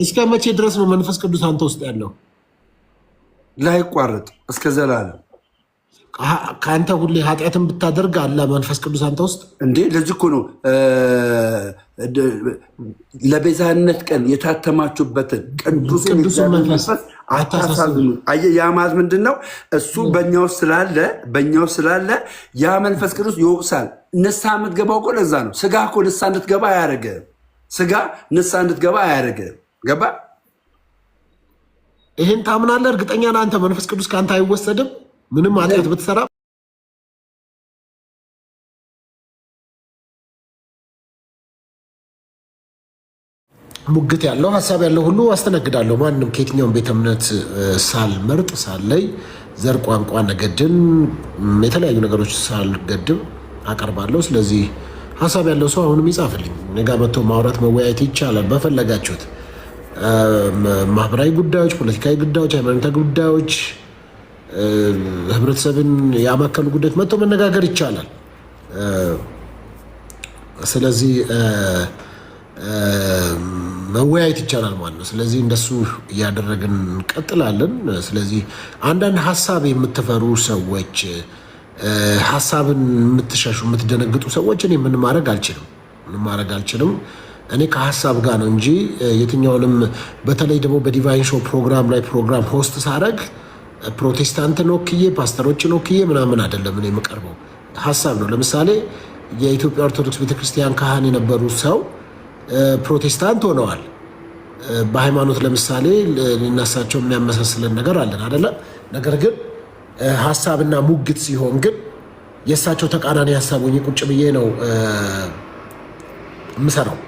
እስከ መቼ ድረስ ነው መንፈስ ቅዱስ አንተ ውስጥ ያለው? ላይቋረጥ እስከ ዘላለም። ከአንተ ሁሌ ኃጢአትን ብታደርግ አለ መንፈስ ቅዱስ አንተ ውስጥ እንዴ? ለዚህ እኮ ነው ለቤዛነት ቀን የታተማችሁበትን ቅዱሱን መንፈስ አታሳዝኑ። አየህ፣ ያ ማለት ምንድን ነው? እሱ በእኛ ውስጥ ስላለ ያ መንፈስ ቅዱስ ይወቅሳል። ንስሐ የምትገባው እኮ ለዛ ነው። ስጋ እኮ ንስሐ እንድትገባ አያደርግህም። ስጋ ንስሐ እንድትገባ አያደርግህም። ገባ? ይህን ታምናለህ? እርግጠኛ ነህ አንተ መንፈስ ቅዱስ ከአንተ አይወሰድም? ምንም ኃጢአት ብትሰራ ሙግት ያለው ሀሳብ ያለው ሁሉ አስተናግዳለሁ። ማንም ከየትኛውም ቤተ እምነት ሳልመርጥ ሳለይ ዘር፣ ቋንቋ፣ ነገድን የተለያዩ ነገሮች ሳልገድብ አቀርባለሁ። ስለዚህ ሀሳብ ያለው ሰው አሁንም ይጻፍልኝ። እኔ ጋ መጥቶ ማውራት መወያየት ይቻላል በፈለጋችሁት ማህበራዊ ጉዳዮች፣ ፖለቲካዊ ጉዳዮች፣ ሃይማኖታዊ ጉዳዮች፣ ህብረተሰብን ያማከሉ ጉዳዮች መጥቶ መነጋገር ይቻላል። ስለዚህ መወያየት ይቻላል ማለት ነው። ስለዚህ እንደሱ እያደረግን እንቀጥላለን። ስለዚህ አንዳንድ ሀሳብ የምትፈሩ ሰዎች፣ ሀሳብን የምትሸሹ የምትደነግጡ ሰዎች እኔ ምን ማድረግ አልችልም። እኔ ከሀሳብ ጋር ነው እንጂ የትኛውንም በተለይ ደግሞ በዲቫይን ሾው ፕሮግራም ላይ ፕሮግራም ሆስት ሳደርግ ፕሮቴስታንትን ወክዬ ፓስተሮችን ወክዬ ምናምን አይደለም እኔ የምቀርበው፣ ሀሳብ ነው። ለምሳሌ የኢትዮጵያ ኦርቶዶክስ ቤተክርስቲያን ካህን የነበሩ ሰው ፕሮቴስታንት ሆነዋል። በሃይማኖት ለምሳሌ ልናሳቸው የሚያመሳስለን ነገር አለን አይደለ? ነገር ግን ሀሳብና ሙግት ሲሆን ግን የእሳቸው ተቃራኒ ሀሳብ ሆኜ ቁጭ ብዬ ነው የምሰራው።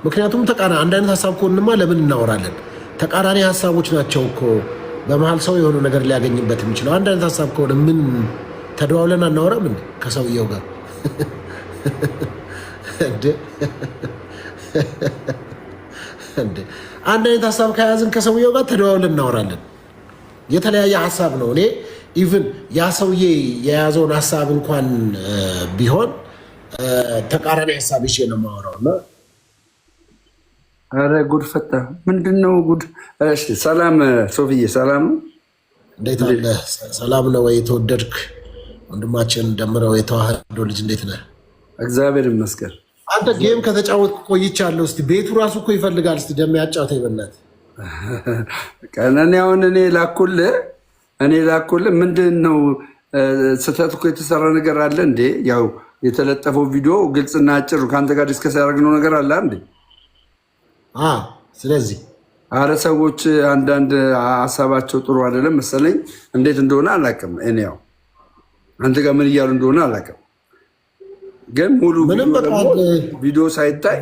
ምክንያቱም አንድ አይነት ሀሳብ ከሆንማ ለምን እናወራለን? ተቃራኒ ሀሳቦች ናቸው እኮ በመሀል ሰው የሆነ ነገር ሊያገኝበት የሚችለው። አንድ አይነት ሀሳብ ከሆነ ምን ተደዋውለን አናወራም እንዴ ከሰውየው ጋር? አንድ አይነት ሀሳብ ከያዝን ከሰውየው ጋር ተደዋውለን እናወራለን። የተለያየ ሀሳብ ነው። እኔ ኢቭን ያ ሰውዬ የያዘውን ሀሳብ እንኳን ቢሆን ተቃራኒ ሀሳብ ይዤ ነው የማወራው። እና ኧረ ጉድ ፈታ። ምንድን ነው ጉድ? እሺ ሰላም ሶፍዬ፣ ሰላም ነው? እንዴት አለ? ሰላም ነው ወይ? የተወደድክ ወንድማችን ደምረው የተዋህዶ ልጅ እንዴት ነህ? እግዚአብሔር ይመስገን። አንተ ጌም ከተጫወትክ ቆይቻለሁ። እስኪ ቤቱ ራሱ እኮ ይፈልጋል። እስኪ ደም ያጫውተኝ በእናትህ። ቀነኔ አሁን እኔ ላኩልህ ምንድን ነው ስህተት እኮ የተሰራ ነገር አለ እንዴ? ያው የተለጠፈው ቪዲዮ ግልጽና አጭር ከአንተ ጋር ዲስከስ ያደረግነው ነገር አለ እንዴ? ስለዚህ አረ ሰዎች አንዳንድ ሀሳባቸው ጥሩ አይደለም መሰለኝ። እንዴት እንደሆነ አላውቅም። እኔ ያው አንተ ጋር ምን እያሉ እንደሆነ አላውቅም፣ ግን ሙሉ ቪዲዮ ሳይታይ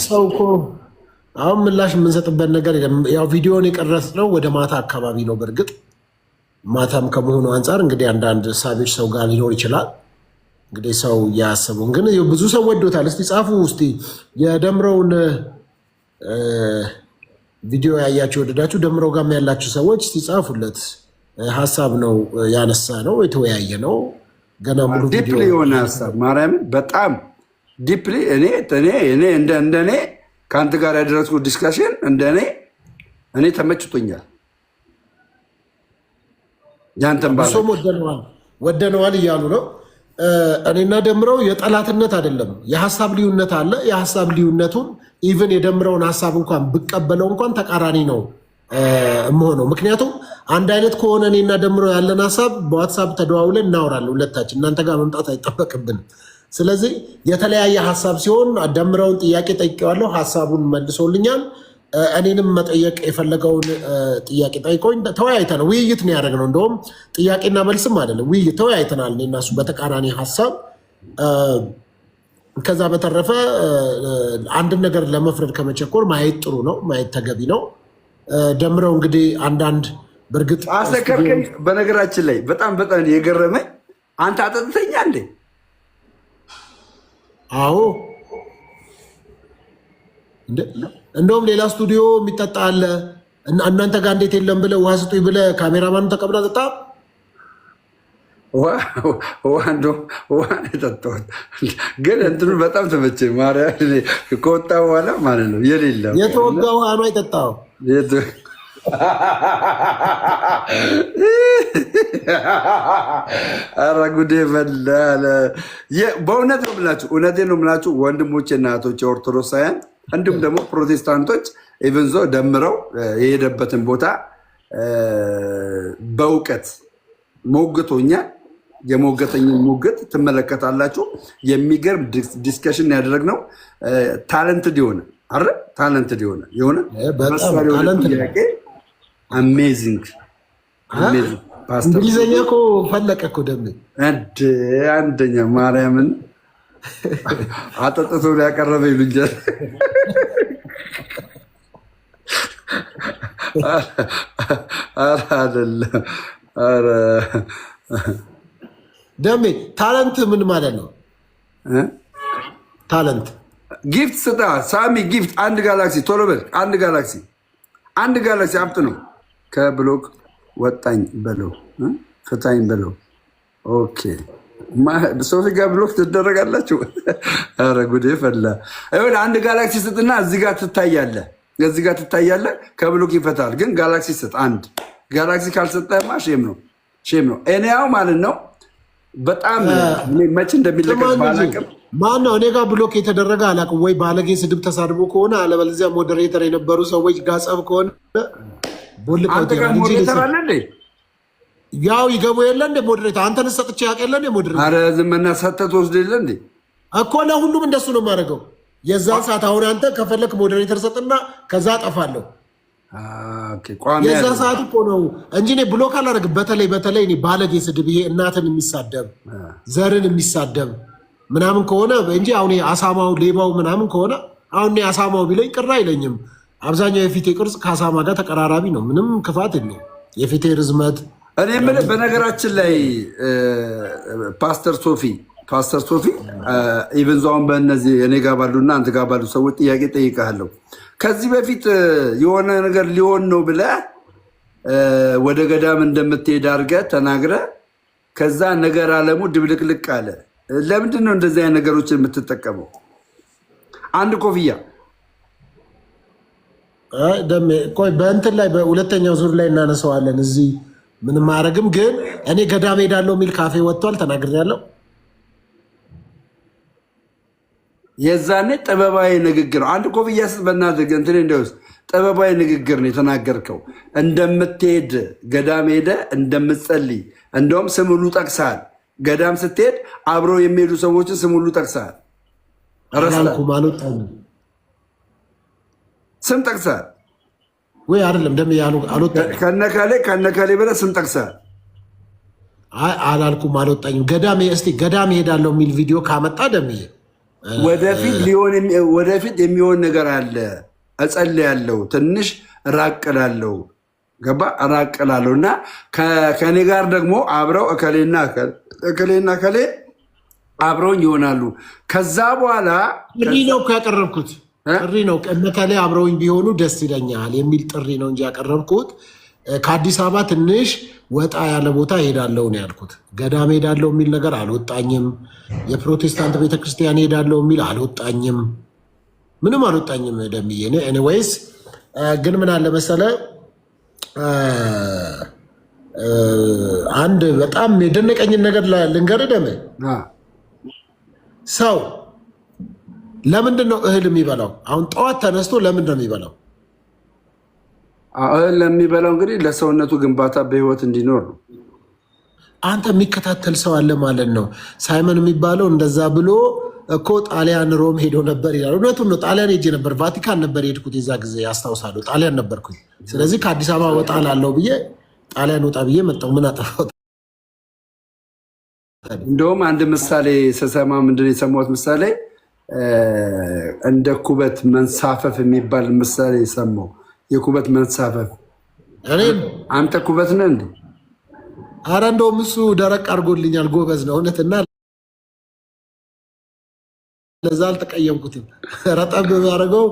ሰው እኮ አሁን ምላሽ የምንሰጥበት ነገር ያው ቪዲዮን የቀረጽነው ወደ ማታ አካባቢ ነው። በእርግጥ ማታም ከመሆኑ አንጻር እንግዲህ አንዳንድ ሳቢዎች ሰው ጋር ሊኖር ይችላል። እንግዲህ ሰው እያሰቡን ግን ብዙ ሰው ወዶታል። እስቲ ጻፉ። እስቲ የደምረውን ቪዲዮ ያያችሁ ወደዳችሁ፣ ደምረው ጋርም ያላችሁ ሰዎች እስቲ ጻፉለት። ሀሳብ ነው ያነሳ ነው የተወያየ ነው። ገና ሙሉ ቪዲዮ የሆነ ሀሳብ ማርያምን በጣም ዲፕሊ እኔ እንደኔ ከአንተ ጋር ያደረስኩት ዲስካሽን እኔ ተመችቶኛል። ያንተን ወደነዋል እያሉ ነው። እኔና ደምረው የጠላትነት አይደለም፣ የሀሳብ ልዩነት አለ። የሀሳብ ልዩነቱን ኢቨን የደምረውን ሀሳብ እንኳን ብቀበለው እንኳን ተቃራኒ ነው የምሆነው። ምክንያቱም አንድ አይነት ከሆነ እኔና ደምረው ያለን ሀሳብ በዋትሳፕ ተደዋውለን እናወራለን ሁለታችን፣ እናንተ ጋር መምጣት አይጠበቅብንም። ስለዚህ የተለያየ ሀሳብ ሲሆን ደምረውን ጥያቄ ጠይቄዋለሁ፣ ሀሳቡን መልሶልኛል። እኔንም መጠየቅ የፈለገውን ጥያቄ ጠይቆኝ ተወያይተናል። ውይይት ነው ያደረግነው። እንደውም ጥያቄና መልስም አይደለም፣ ውይይት ተወያይተናል እኔ እና እሱ በተቃራኒ ሀሳብ። ከዛ በተረፈ አንድን ነገር ለመፍረድ ከመቸኮር ማየት ጥሩ ነው፣ ማየት ተገቢ ነው። ደምረው እንግዲህ አንዳንድ በእርግጥ አስከርከኝ። በነገራችን ላይ በጣም የገረመኝ አንተ አጠጥተኛ እንዴ? አዎ እንደውም ሌላ ስቱዲዮ የሚጠጣ አለ። እናንተ ጋር እንዴት የለም ብለህ ውሃ ስጡኝ ብለህ ካሜራማኑ ተቀብላ ጠጣ። ውሃ የጠጣሁት ግን እንትኑ በጣም ተመቸኝ። ማርያም ከወጣ በኋላ ማለት ነው የሌለ የተወጋ ውሃ ነው የጠጣው። ኧረ ጉዴ ፈላ። በእውነት ነው የምላችሁ፣ እውነቴን ነው የምላችሁ ወንድሞቼ እና እህቶቼ ኦርቶዶክሳውያን እንዲሁም ደግሞ ፕሮቴስታንቶች ኢቨንዞ ደምረው የሄደበትን ቦታ በእውቀት ሞግቶኛል። የሞገተኝን ሙግት ትመለከታላችሁ። የሚገርም ዲስከሽን ያደረግነው ታለንትድ የሆነ አረ ታለንትድ የሆነ ጥያቄ አሜዚንግ። እንግሊዝኛ እኮ ፈለቀ እኮ ደም አንደኛ ማርያምን አጠጥቶ ያቀረበ ይሉኛል። ኧረ አይደለም። ኧረ ደሜ ታለንት ምን ማለት ነው? ታለንት ጊፍት ስጣ ሳሚ፣ ጊፍት አንድ ጋላክሲ ቶሎ በል። አንድ ጋላክሲ አብጥ ነው። ከብሎክ ወጣኝ በለው፣ ፍታኝ በለው። ኦኬ ሶፊ ጋር ብሎክ ትደረጋላችሁ። ኧረ ጉዴ ፈላ። አንድ ጋላክሲ ስጥና እዚህ ጋር ትታያለህ። ከብሎክ ይፈታል። ግን ጋላክሲ ስጥ። አንድ ጋላክሲ ካልሰጠህማ ሼም ነው። እኔ ያው ማለት ነው በጣም መቼ እንደሚለቀቅ ባላቅም ማን ነው እኔ ጋር ብሎክ የተደረገ አላውቅም። ወይ ባለጌ ስድብ ተሳድቦ ከሆነ አለበለዚያ ሞዴሬተር የነበሩ ሰዎች ጋጸብ ከሆነ ያው ይገቡ የለ እንደ ሞዴሬተር አንተን ሰጥቼ ያውቅ የለ እንደ ሞዴሬተር። ኧረ ዝምና ሰተት ወስድ የለ እንዴ እኮ ለሁሉም እንደሱ ነው የማደርገው። የዛን ሰዓት አሁን አንተ ከፈለክ ሞዴሬተር ሰጥና ከዛ አጠፋለሁ። የዛ ሰዓት እኮ ነው እንጂ እኔ ብሎክ አላደርግም። በተለይ እኔ ባለጌ ስድብ ይሄ እናትን የሚሳደብ ዘርን የሚሳደብ ምናምን ከሆነ እንጂ አሁን አሳማው ሌባው ምናምን ከሆነ አሁን አሳማው ቢለኝ ቅር አይለኝም። አብዛኛው የፊቴ ቅርጽ ከአሳማ ጋር ተቀራራቢ ነው። ምንም ክፋት የለውም የፊቴ ርዝመት። እኔ የምልህ በነገራችን ላይ ፓስተር ሶፊ ኢቨንዛውን በእነዚህ እኔ ጋር ባሉና አንተ ጋር ባሉ ሰዎች ጥያቄ ጠይቃለሁ። ከዚህ በፊት የሆነ ነገር ሊሆን ነው ብለህ ወደ ገዳም እንደምትሄድ አድርገህ ተናግረህ ከዛ ነገር አለሙ ድብልቅልቅ አለ። ለምንድን ነው እንደዚህ አይነት ነገሮችን የምትጠቀመው? አንድ ኮፍያ ቆይ በእንትን ላይ በሁለተኛው ዙር ላይ እናነሳዋለን። እዚህ ምንም አያደርግም። ግን እኔ ገዳም ሄዳለሁ የሚል ካፌ ወጥቷል፣ ተናግሬያለሁ። የዛኔ ጥበባዊ ንግግር አንድ ኮፍያ ስጥ በናድርግ እንትን እንደውስ ጥበባዊ ንግግር ነው የተናገርከው። እንደምትሄድ ገዳም ሄደ እንደምትጸልይ እንደውም ስም ሁሉ ጠቅሰሃል። ገዳም ስትሄድ አብረው የሚሄዱ ሰዎችን ስም ሁሉ ጠቅሰሃል። ስም ጠቅሰሃል ወይ አይደለም? ደም ከነካሌ በለ ስም ጠቅሰሃል። አላልኩም፣ አልወጣኝም። ገዳም ሄዳለሁ የሚል ቪዲዮ ካመጣ ደምዬ ወደፊት የሚሆን ነገር አለ። እጸልያለሁ፣ ትንሽ ራቅላለሁ፣ ገባ ራቅላለሁ እና ከኔ ጋር ደግሞ አብረው እከሌና እከሌ አብረውኝ ይሆናሉ። ከዛ በኋላ ጥሪ ነው ያቀረብኩት። ጥሪ ነው እከሌ አብረውኝ ቢሆኑ ደስ ይለኛል የሚል ጥሪ ነው እንጂ ያቀረብኩት ከአዲስ አበባ ትንሽ ወጣ ያለ ቦታ ሄዳለሁ ነው ያልኩት። ገዳም ሄዳለሁ የሚል ነገር አልወጣኝም። የፕሮቴስታንት ቤተክርስቲያን ሄዳለሁ የሚል አልወጣኝም። ምንም አልወጣኝም ደምዬ። ኤኒዌይስ ግን ምን አለ መሰለ አንድ በጣም የደነቀኝን ነገር ልንገርህ ደም። ሰው ለምንድን ነው እህል የሚበላው? አሁን ጠዋት ተነስቶ ለምንድን ነው የሚበላው? እህል ለሚበላው እንግዲህ ለሰውነቱ ግንባታ በህይወት እንዲኖር ነው። አንተ የሚከታተል ሰው አለ ማለት ነው። ሳይመን የሚባለው እንደዛ ብሎ እኮ ጣሊያን ሮም ሄዶ ነበር ይላል። እውነቱን ነው። ጣሊያን ሄጄ ነበር፣ ቫቲካን ነበር የሄድኩት የዛ ጊዜ ያስታውሳለሁ። ጣሊያን ነበርኩኝ። ስለዚህ ከአዲስ አበባ ወጣ ላለው ብዬ ጣሊያን ወጣ ብዬ መጣሁ። ምን አጠፋው? እንደውም አንድ ምሳሌ ስሰማ ምንድን ነው የሰማሁት ምሳሌ እንደ ኩበት መንሳፈፍ የሚባል ምሳሌ ሰማሁ። የኩበት መንሳፈፍ። አንተ ኩበት ነህ እንዴ? አረ እንደውም እሱ ደረቅ አድርጎልኛል። ጎበዝ ነው እውነትና ለዛ አልተቀየምኩትም። ረጠብ ያደረገው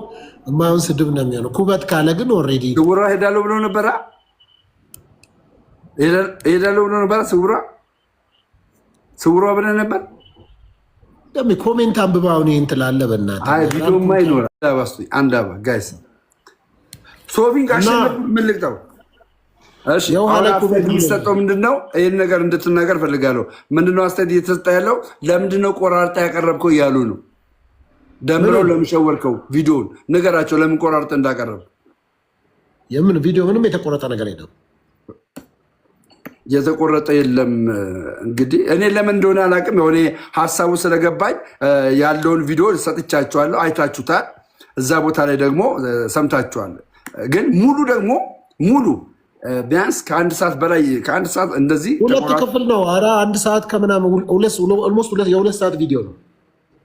የማይሆን ስድብ ነው የሚሆነው። ኩበት ካለ ግን ኦልሬዲ ስውራ ሄዳለሁ ብሎ ነበረ። ሄዳለሁ ብሎ ነበረ ስውራ ስውሯ ብለህ ነበር። ኮሜንት አንብባውን ይህን ትላለህ። በእናትህ አይ ቪዲዮማ ይኖራል። አንድ አባ ጋይስ ሶፊን ካሸነፍ ምን ልቅጠው? እሺ የሚሰጠው ምንድነው? ይህን ነገር እንድትናገር ፈልጋለሁ። ምንድነው አስተያየት እየተሰጠ ያለው? ለምንድነው ቆራርጣ ያቀረብከው እያሉ ነው። ደምረው ለምሸወርከው ቪዲዮን ነገራቸው። ለምን ቆራርጠ እንዳቀረብ? የምን ቪዲዮ? ምንም የተቆረጠ ነገር የለም። የተቆረጠ የለም። እንግዲህ እኔ ለምን እንደሆነ አላውቅም። የሆነ ሀሳቡ ስለገባኝ ያለውን ቪዲዮ ሰጥቻችኋለሁ፣ አይታችሁታል። እዛ ቦታ ላይ ደግሞ ሰምታችኋል። ግን ሙሉ ቢያንስ ከአንድ ሰዓት በላይ ከአንድ ሰዓት እንደዚህ ሁለት ክፍል ነው። ኧረ አንድ ሰዓት ከምናምን ኦልሞስት የሁለት ሰዓት ቪዲዮ ነው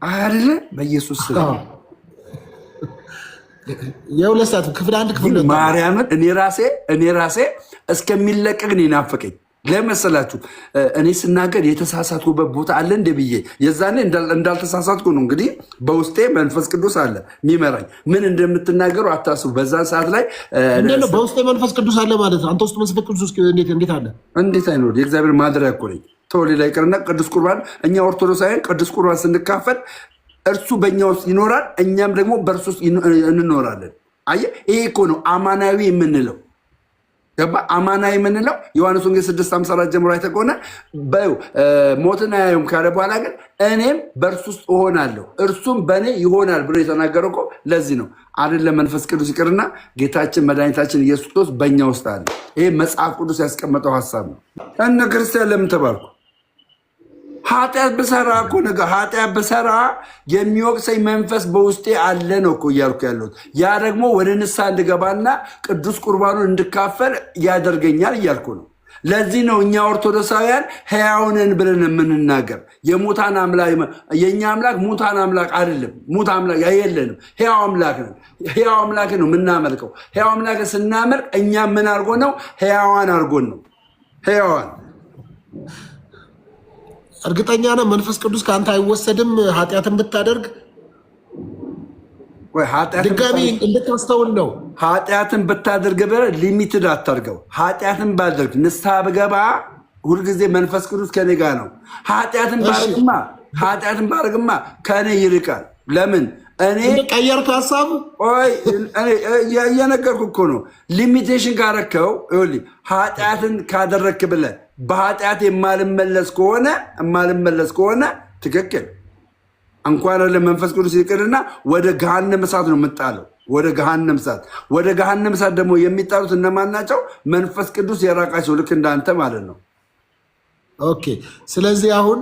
አይደለ? በኢየሱስ የሁለት ሰዓት ክፍል አንድ ክፍል ነው። ማርያምን እኔ ራሴ እስከሚለቀቅ ነው ናፈቀኝ። ለመሰላችሁ እኔ ስናገር የተሳሳትኩበት ቦታ አለ እንደ ብዬ የዛኔ እንዳልተሳሳትኩ ነው። እንግዲህ በውስጤ መንፈስ ቅዱስ አለ የሚመራኝ። ምን እንደምትናገሩ አታስቡ። በዛን ሰዓት ላይ በውስጤ መንፈስ ቅዱስ አለ ማለት ነው። አንተ ውስጥ መንፈስ ቅዱስ እንዴት አለ? እንዴት አይኖር? የእግዚአብሔር ማደሪያ እኮ ነኝ። ተወሌ ላይ ቅርና ቅዱስ ቁርባን እኛ ኦርቶዶክሳውያን ቅዱስ ቁርባን ስንካፈል እርሱ በእኛ ውስጥ ይኖራል፣ እኛም ደግሞ በእርሱ ውስጥ እንኖራለን። አየህ፣ ይሄ እኮ ነው አማናዊ የምንለው። ገባ? አማና የምንለው ዮሐንስ ወንጌል 6:54 ጀምሮ አይተህ ከሆነ ሞትን አያዩም ካለ በኋላ ግን እኔም በእርሱ ውስጥ እሆናለሁ እርሱም በእኔ ይሆናል ብሎ የተናገረው እኮ ለዚህ ነው አይደለም? መንፈስ ቅዱስ ይቅርና ጌታችን መድኃኒታችን ኢየሱስ ክርስቶስ በእኛ ውስጥ አለ። ይሄ መጽሐፍ ቅዱስ ያስቀመጠው ሀሳብ ነው። እነ ክርስቲያን ለምን ተባልኩ? ኃጢአት ብሰራ እኮ ነገር ኃጢአት ብሰራ የሚወቅሰኝ መንፈስ በውስጤ አለ ነው እኮ እያልኩ ያለሁት። ያ ደግሞ ወደ ንስሐ እንድገባና ቅዱስ ቁርባኑን እንድካፈል ያደርገኛል እያልኩ ነው። ለዚህ ነው እኛ ኦርቶዶክሳውያን ሕያው ነን ብለን የምንናገር። የሙታን አምላክ የእኛ አምላክ ሙታን አምላክ አይደለም። ሙት አምላክ የለንም። ሕያው አምላክ ነን። ሕያው አምላክ ነው የምናመልከው። ሕያው አምላክ ስናመልክ እኛ ምን አድርጎን ነው? ሕያዋን አድርጎን ነው። ሕያዋን እርግጠኛ ነህ መንፈስ ቅዱስ ከአንተ አይወሰድም? ኃጢአትን ብታደርግ ድጋሚ እንድታስተውል ነው። ኃጢአትን ብታደርግ ሊሚትድ አታርገው። ኃጢአትን ባደርግ ንስሐ ብገባ ሁልጊዜ መንፈስ ቅዱስ ከኔ ጋር ነው። ኃጢአትን ባደርግማ ከኔ ይርቃል። ለምን? እኔ ቀየርክ ሀሳቡ? እየነገርኩ እኮ ነው። ሊሚቴሽን ካረከው ኃጢአትን ካደረግክ ብለህ በኃጢአት የማልመለስ ከሆነ ትክክል እንኳን ለመንፈስ ቅዱስ ይቅርና ወደ ገሃነመ እሳት ነው የምጣለው። ወደ ገሃነመ እሳት ደግሞ የሚጣሉት እነማን ናቸው? መንፈስ ቅዱስ የራቃቸው ልክ እንዳንተ ማለት ነው። ኦኬ። ስለዚህ አሁን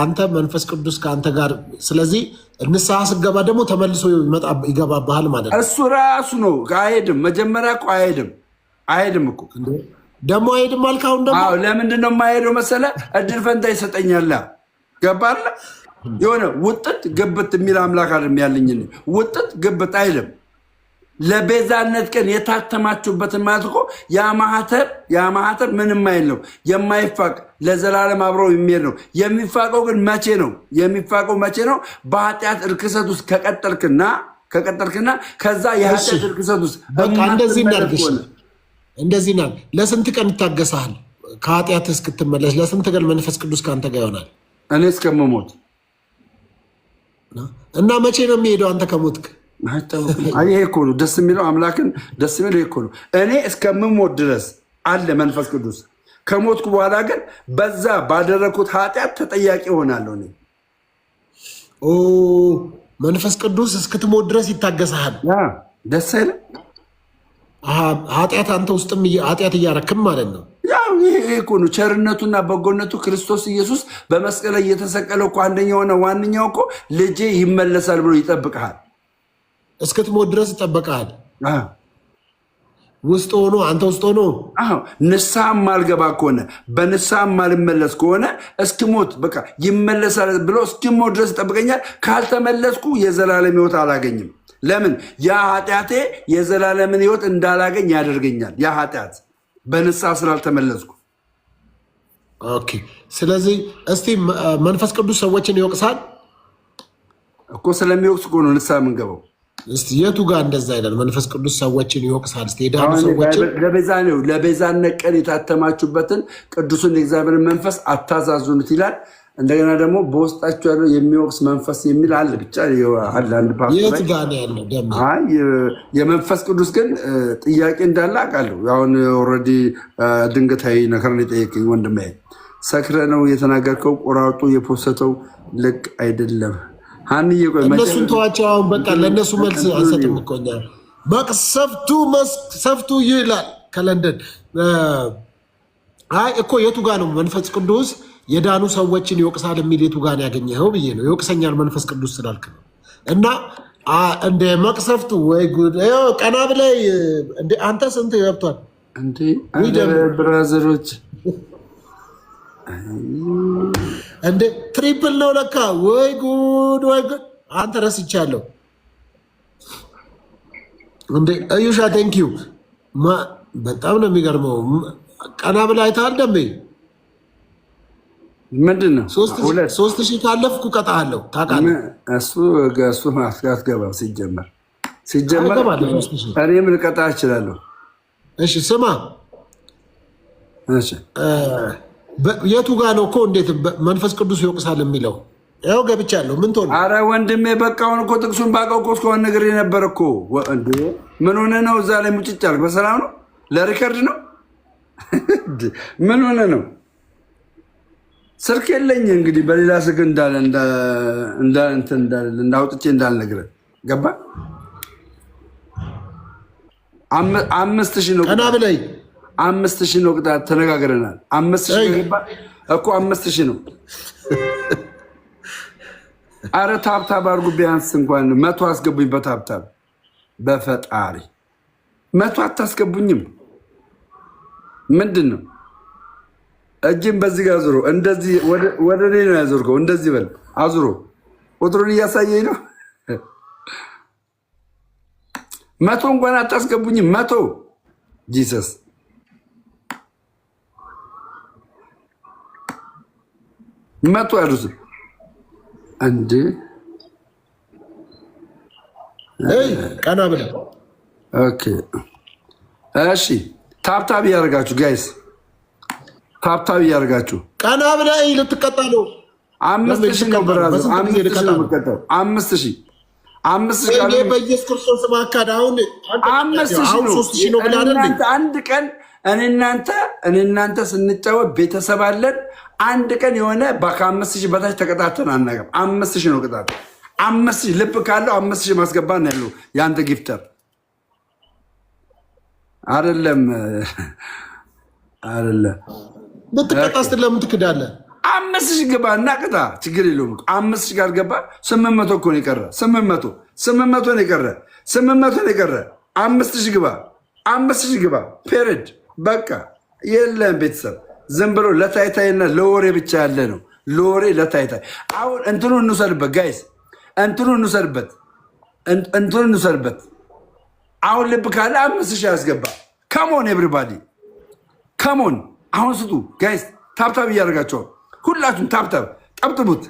አንተ መንፈስ ቅዱስ ከአንተ ጋር፣ ስለዚህ ንስሐ ስገባ ደግሞ ተመልሶ ይገባብሃል ማለት ነው። እሱ ራሱ ነው። አይሄድም። መጀመሪያ እኮ አይሄድም እኮ ደግሞ አይሄድም አልክ። አሁን ደግሞ ለምንድን ነው የማይሄደው መሰለህ? እድል ፈንታ ይሰጠኛል። ገባህ? የሆነ ውጥት ግብት የሚል አምላክ አይደለም ያለኝ። ውጥት ግብት አይልም። ለቤዛነት ቀን የታተማችሁበትን ማለት እኮ ያ ማህተብ ምንም አይል ነው፣ የማይፋቅ ለዘላለም አብረው የሚሄድ ነው። የሚፋቀው ግን መቼ ነው? በኃጢአት እርክሰት ውስጥ ከቀጠልክና ከዛ የኃጢአት እርክሰት ውስጥ እንደዚህ ና ለስንት ቀን ይታገሳል? ከኃጢአት እስክትመለስ ለስንት ቀን መንፈስ ቅዱስ ከአንተ ጋር ይሆናል? እኔ እስከምሞት። እና መቼ ነው የሚሄደው አንተ ከሞትክ? ይሄ እኮ ነው ደስ የሚለው፣ አምላክን ደስ የሚለው ይሄ እኮ ነው። እኔ እስከምሞት ድረስ አለ መንፈስ ቅዱስ። ከሞትኩ በኋላ ግን በዛ ባደረግኩት ኃጢአት ተጠያቂ እሆናለሁ። እኔ መንፈስ ቅዱስ እስክትሞት ድረስ ይታገሳል። ደስ አይልም? ኃጢአት አንተ ውስጥም ኃጢአት እያረክም ማለት ነው። ያው ይሄ እኮ ነው ቸርነቱና በጎነቱ። ክርስቶስ ኢየሱስ በመስቀል ላይ እየተሰቀለው እኮ አንደኛውና ዋነኛው እኮ ልጄ ይመለሳል ብሎ ይጠብቅሃል። እስክትሞት ድረስ ይጠበቃል። ውስጥ ሆኖ አንተ ውስጥ ሆኖ ንስሐ ማልገባ ከሆነ በንስሐ ማልመለስ ከሆነ እስክሞት በቃ ይመለሳል ብሎ እስክሞት ድረስ ይጠብቀኛል። ካልተመለስኩ የዘላለም ሕይወት አላገኝም። ለምን? ያ ኃጢአቴ የዘላለምን ሕይወት እንዳላገኝ ያደርገኛል። ያ ኃጢአት በንስሐ ስላልተመለስኩ። ኦኬ። ስለዚህ እስቲ መንፈስ ቅዱስ ሰዎችን ይወቅሳል እኮ። ስለሚወቅስ እኮ ነው ንስሐ የምንገባው። እስቲ የቱ ጋር እንደዛ ይላል? መንፈስ ቅዱስ ሰዎችን ይወቅሳል። እስቲ ሄዳሉ ሰዎችን ለቤዛነት ቀን የታተማችሁበትን ቅዱሱን የእግዚአብሔርን መንፈስ አታዛዙኑት ይላል። እንደገና ደግሞ በውስጣቸው ያለው የሚወቅስ መንፈስ የሚል አለ። ብቻ አለ አንድ የት ጋር ነው ያለው? ደም የመንፈስ ቅዱስ ግን ጥያቄ እንዳለ አውቃለሁ። አሁን ኦልሬዲ ድንገታዊ ነገር ነው የጠየቀኝ ወንድሜ። ሰክረ ነው የተናገርከው፣ ቆራርጦ የፖሰተው ልክ አይደለም። ሀንዬ ቆይ እነሱን ተዋቸው። አሁን በቃ ለእነሱ መልስ አንሰጥም እኮ እኛ። መቅሰፍቱ ይላል ከለንደን። አይ እኮ የቱ ጋር ነው መንፈስ ቅዱስ የዳኑ ሰዎችን ይወቅሳል የሚል የቱ ጋር ያገኘኸው ብዬ ነው። ይወቅሰኛል መንፈስ ቅዱስ ስላልክ ነው። እና እንደ መቅሰፍቱ ወይ ጉድ! ቀና ብላይ አንተ ስንት ገብቷል እንዴ ብራዘሮች? እንዴ ትሪፕል ነው ለካ። ወይ ጉድ ወይ ጉድ! አንተ ረስቻለሁ እንዴ። እዩሻ ቴንኪዩ። በጣም ነው የሚገርመው። ቀና ብላ አይተሃል ደሜ? ምንድን ነው 3000 ካለፍኩ እቀጣለሁ። ታውቃለህ እሱ አትገባም። ሲጀመር እኔ ምን ልቀጣ እችላለሁ? እሺ ስማ፣ የቱ ጋ ነው እኮ እንዴት መንፈስ ቅዱስ ይወቅሳል የሚለው? ያው ገብቻለሁ። ምን ትሆን? አረ ወንድሜ በቃ አሁን እኮ ጥቅሱን ባውቀው እኮ እስከሆነ ነገር የነበረ እኮ። ምን ሆነ ነው እዛ ላይ ሙጭጭ አልክ? በሰላም ነው? ለሪከርድ ነው? ምን ሆነ ነው? ስልክ የለኝ እንግዲህ በሌላ ስልክ እንዳውጥቼ እንዳልነግርህ ገባ። 5000 ነው ቀና ብለኝ 5000 ነው ቅጣት። ተነጋግረናል። 5000 ገባ እኮ 5000 ነው። አረ ታብታብ አድርጉ ቢያንስ እንኳን 100 አስገቡኝ። በታብታብ በፈጣሪ 100 አታስገቡኝም? ምንድን ነው? እጅን በዚህ ጋር አዙሮ እንደዚህ ወደ እኔ ነው ያዞርከው። እንደዚህ በል አዙሮ ቁጥሩን እያሳየኝ ነው። 100 እንኳን አታስገቡኝም። 100 ጂሰስ 100 ያሉት እንዴ! ቀና ብለህ ኦኬ። እሺ ታብታብ እያደረጋችሁ ጋይስ፣ ታብታብ እያደረጋችሁ ቀና ብለህ ልትቀጣ ነው። 5000 ነው ብራዘር፣ 5000 ነው የምትቀጣው። 5000 በኢየሱስ ክርስቶስ ማካድ። አሁን 5000 ነው ብለህ አንድ ቀን እኔ እናንተ ስንጫወት ቤተሰብ አለን። አንድ ቀን የሆነ ከ5000 በታች ተቀጣተን አናውቅም። 5000 ነው ቅጣት። 5000 ልብ ካለው 5000 ማስገባት ነው ያለው የአንተ ጊፍተር አይደለም። ብትቀጣ ስትል ለምን ትክዳለህ? 5000 ግባ እና ቅጣ፣ ችግር የለውም። 5000 ጋር ገባ። 800 እኮ ነው የቀረ። 800 ነው የቀረ። 800 ነው የቀረ። 5000 ግባ፣ 5000 ግባ። ፔሬድ በቃ የለም ቤተሰብ። ዝም ብሎ ለታይታይና ለወሬ ብቻ ያለ ነው። ለወሬ ለታይታይ። አሁን እንትኑ እንውሰድበት ጋይስ፣ እንትኑ እንውሰድበት። አሁን ልብ ካለ 5000 ያስገባ። ከሞን ኤቭሪባዲ ከሞን። አሁን ስጡ ጋይስ፣ ታብታብ እያደረጋቸዋል። ሁላችሁም ታብታብ ጠብጥቡት።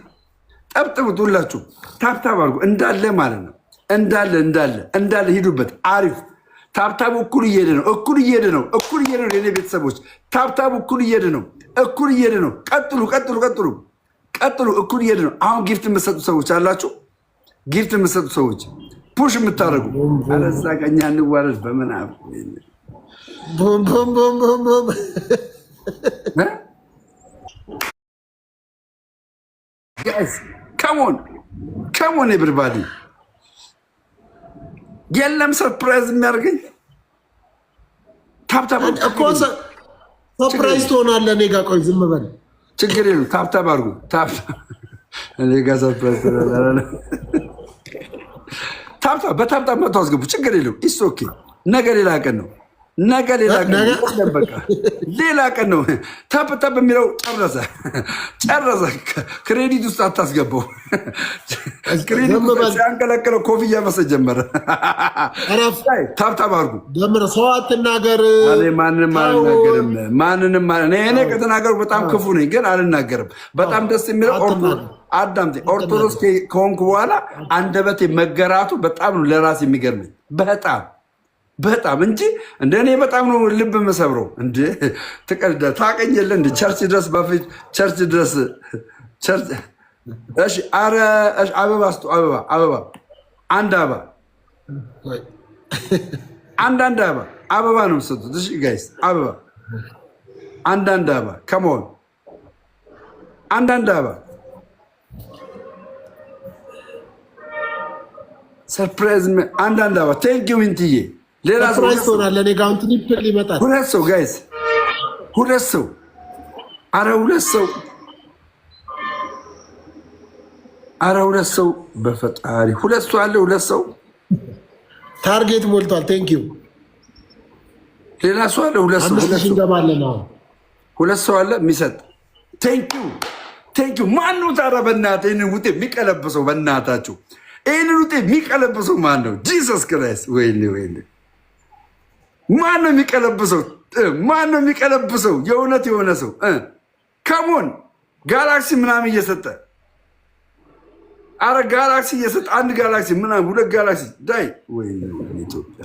ሁላችሁ ታብታብ አድርጉ እንዳለ ማለት ነው። እንዳለ ሂዱበት። አሪፍ ታብታብ እኩል እየሄደ ነው። የኔ ቤተሰቦች ታብታብ እኩል እየሄደ ነው። ቀጥሉ። እኩል እየሄደ ነው። አሁን ጊፍት የምትሰጡ ሰዎች አላችሁ። ጊፍት የምትሰጡ ሰዎች ፑሽ የምታደርጉ አለዛ ቀኛ እንዋረድ በምናብ ከሞን ኤቭሪባዲ። የለም ሰርፕራይዝ የሚያደርገኝ ታብታብ እኮ ሰርፕራይዝ ትሆናለህ። እኔ ጋ ቆይ ዝም በል ችግር የለም። ታብታብ አድርጉ። እኔ ጋ ሰርፕራይዝ ታብታብ በታብታብ መቶ አስገቡ። ችግር የለም። ኢስ ኦኬ። ነገ ሌላ ቀን ነው። ሌላ ቀን ነው። ታፕታፕ የሚለው ጨረሰ። ክሬዲት ውስጥ አታስገባው። ሲያንቀለቅለው ኮፍያ መሰል ጀመረ። ታብታብ አድርጉ። ሰው አትናገር። ማንንም አልናገርም። እኔ ከተናገርኩ በጣም ክፉ ነኝ፣ ግን አልናገርም። በጣም ደስ የሚለው አዳምጤ ኦርቶዶክስ ከሆንኩ በኋላ አንደበቴ መገራቱ በጣም ነው ለራስ የሚገርመኝ። በጣም እንጂ እንደ እኔ በጣም ነው ልብ መሰብረው። እንደ ታቀኝ የለ እንደ ቸርች ድረስ እሺ፣ ኧረ እሺ፣ አበባ ስጡ። አበባ አንድ አበባ አንዳንድ አበባ ነው የምትሰጡት። እሺ ጋይስ፣ አበባ አንዳንድ አበባ ከመሆን አንዳንድ አበባ ሰርፕራይዝ አንዳንድ አበባ። ቴንኪው ሚንትዬ። ሌላ ሰው ሆናለ ኔጋውን ትሪፕል ይመጣል። ሁለት ሰው ጋይስ፣ ሁለት ሰው። አረ ሁለት ሰው፣ አረ ሁለት ሰው በፈጣሪ ሁለት ሰው አለ። ሁለት ሰው ታርጌት ሞልቷል። ቴንኪው። ሌላ ሰው አለ። ሁለት ሰው ሁለት ሰው አለ የሚሰጥ። ቴንኪው። ማነው ታዲያ በእናትህ ይህንን ውጤት የሚቀለብሰው? በእናታችሁ ይህንን ውጤት የሚቀለብሰው ማን ነው? ጂሰስ ክራይስት። ወይኔ ማን ነው የሚቀለብሰው? ማን ነው የሚቀለብሰው? የእውነት የሆነ ሰው ከሞን ጋላክሲ ምናምን እየሰጠ አረ ጋላክሲ እየሰጠ አንድ ጋላክሲ ምናምን ሁለት ጋላክሲ ዳይ ወይኔ ኢትዮጵያ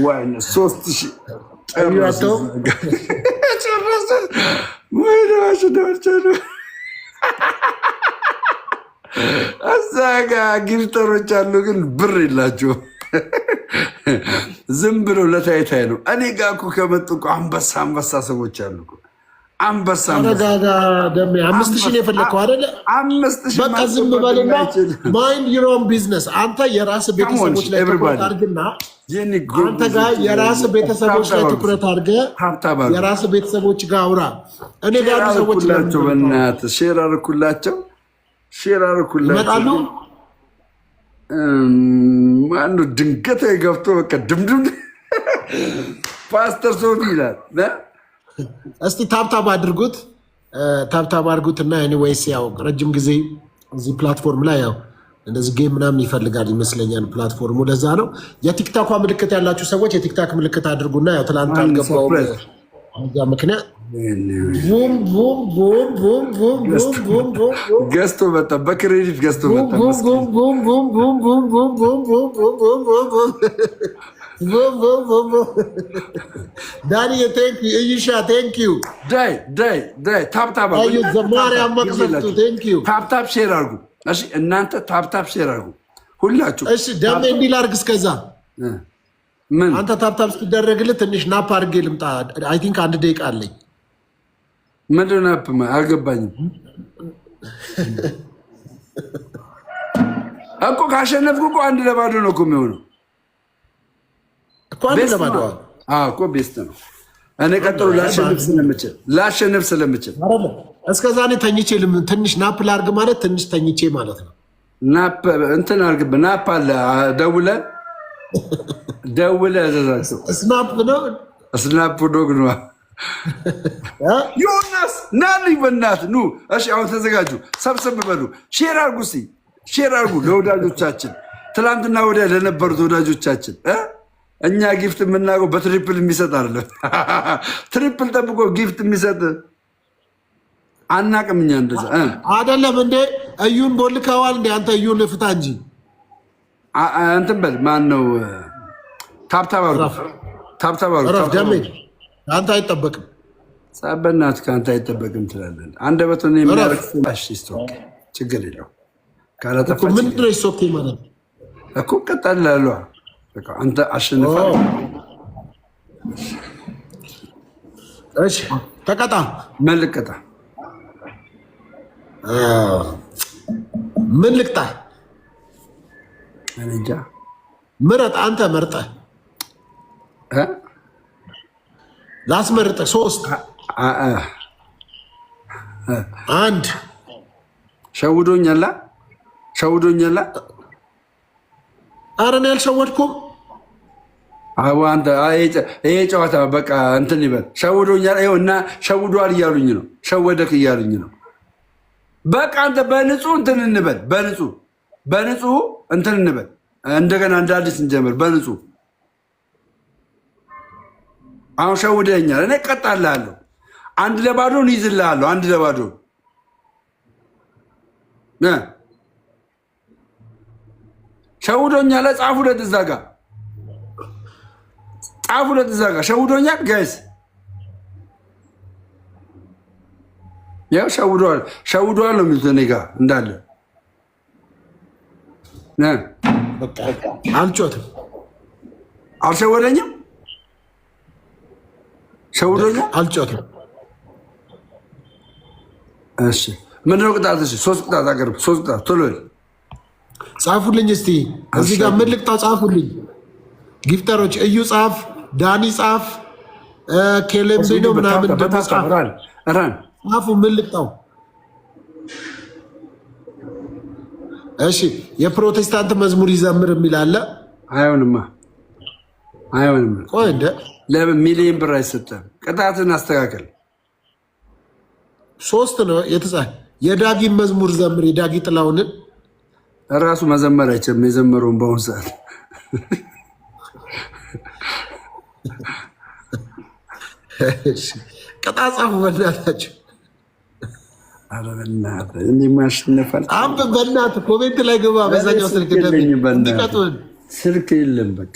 ወይኔ 3000 እዛ ጋ ጊፍተሮች አሉ፣ ግን ብር የላቸውም። ዝም ብሎ ለታይታይ ነው። እኔ ጋ እኮ ከመጡ እኮ አንበሳ ሰዎች አሉ። አንበሳ ደሜ 5000 ነው የፈለግከው አይደለ? 5000 በቃ ዝም በልና ማይንድ ዩር ኦን ቢዝነስ። አንተ የራስህ ቤተሰቦች ላይ ትኩረት አድርግና አንተ ጋር የራስህ ቤተሰቦች ላይ ትኩረት አድርገህ የራስህ ቤተሰቦች ጋር አውራ። እኔ ጋር ሰዎች ናቸው። በእናትህ ሼር አድርኩላቸው ይመጣሉ። ማነው ድንገት ገብቶ በቃ ድምድም ፓስተር ሶፊ ይላል። እስቲ ታብታብ አድርጉት እና ኤኒዌይስ ያው ረጅም ጊዜ እዚህ ፕላትፎርም ላይ ያው እንደዚህ ጌም ምናምን ይፈልጋል ይመስለኛል ፕላትፎርሙ። ለዛ ነው የቲክታኳ ምልክት ያላችሁ ሰዎች የቲክታክ ምልክት አድርጉና ያው ትላንት አልገባውም ምክንያት ገዝቶ መጣ። በክሬዲት ገዝቶ መጣ። ዳኒ እይሻ ቴንኪው። ታፕታፕ ሼር አድርጉ። እናንተ ታፕታፕ ሼር አድርጉ ሁላችሁ። እሺ ደሜ እንዲህ ላድርግ። እስከዛ አንተ ታፕታፕ እስኪደረግልህ ትንሽ ናፕ አድርጌ ልምጣ። አይ ቲንክ 1 ደቂቃ አለኝ። ምንድን ነው ናፕ? አልገባኝም እኮ። ካሸነፍኩ እኮ 1-0 ነው እኮ የሚሆነው እኮ 1-0 እኮ ቤስት ነው። እኔ ቀጥሎ ላሸንፍ ስለምችል እስከዛ እኔ ተኝቼ ትንሽ ናፕ ላድርግ ማለት ትንሽ ተኝቼ ማለት ነው። ናፕ እንትን አድርግብህ። ናፕ አለ ደውለህ እዘዛቸው። ስናፕ ዶግ ነው። ዮናስ ናልኝ በእናትህ ኑ። እሺ አሁን ተዘጋጁ፣ ሰብሰብ በሉ፣ ሼር አድርጉ። እስኪ ሼር አድርጉ ለወዳጆቻችን፣ ትናንትና ወዲያ ለነበሩት ወዳጆቻችን። እኛ ጊፍት የምናውቀው በትሪፕል የሚሰጥ አይደለም። ትሪፕል ጠብቆ ጊፍት የሚሰጥ አናቅም እኛ። እንደዛ አይደለም እንዴ? እዩን ቦልከዋል እንዴ? አንተ እዩን ፍታ እንጂ እንትን በል። ማን ነው ታብታብ ደሜ ከአንተ አይጠበቅም። በእናትህ ከአንተ አይጠበቅም ትላለን። አንደበቱን የሚያረግ ችግር የለው። ምንድን ነው ሶኬ ማለት እኮ ቀጣላለሁ። አንተ አሸንፋለህ። እሺ ተቀጣ። ምን ልቀጣ? ምን ልቅጣ? እንጃ። ምረጥ። አንተ መርጠህ ላስመርጠህ። 3 1 ሸውዶኛላ። ኧረ እኔ አልሸወድኩም። ይሄ ጨዋታ በቃ እንትን ይበል። ሸውዶኛል እና ሸውዷል እያሉኝ ነው። ሸወደክ እያሉኝ ነው። በቃ አንተ በንጹህ እንትን እንበል። በንጹህ እንትን እንበል። እንደገና እንደ አዲስ እንጀምር። በንጹህ አሁን ሸውደኛል። እኔ እቀጣልሃለሁ። 1-0 ይዝልሃለሁ። 1-0 ሸውዶኛል። ጻፉለት እዛ ጋ ሸውዶኛል ጋይስ። ያው ሸውዷል ነው የሚሉት እኔ ጋር እንዳለ አልጮትም። አልሸወደኝም። ሸውዶኛል። አልጮትም። እሺ ምንድነው ቅጣት? እሺ 3 ቅጣት አቀርብ። 3 ቅጣት ቶሎ ጻፉልኝ እስቲ እዚህ ጋር ምን ልቅጣው? ጻፉልኝ ጊፍተሮች። እዩ ጻፍ፣ ዳኒ ጻፍ፣ ኬሌም ዜዶ ምናምን ጻፉ። ምን ልቅጣው? እሺ የፕሮቴስታንት መዝሙር ይዘምር የሚል አለ። አይሆንማ፣ አይሆንም። ቆይ እንደ ለምን ሚሊዮን ብር አይሰጠም? ቅጣትን አስተካከል። 3 ነው የተጻፈ። የዳጊን መዝሙር ዘምር። የዳጊ ጥላሁንን ራሱ መዘመር አይችልም። የዘመረውን በአሁኑ ሰዓት ቅጣት ጻፉ በእናታችሁ። ኧረ በእናትህ እኔ ማሸነፋል። አንተ በእናትህ ኮሜንት ላይ ግባ። በዛኛው ስልክ እንዲቀጡን ስልክ የለም በቃ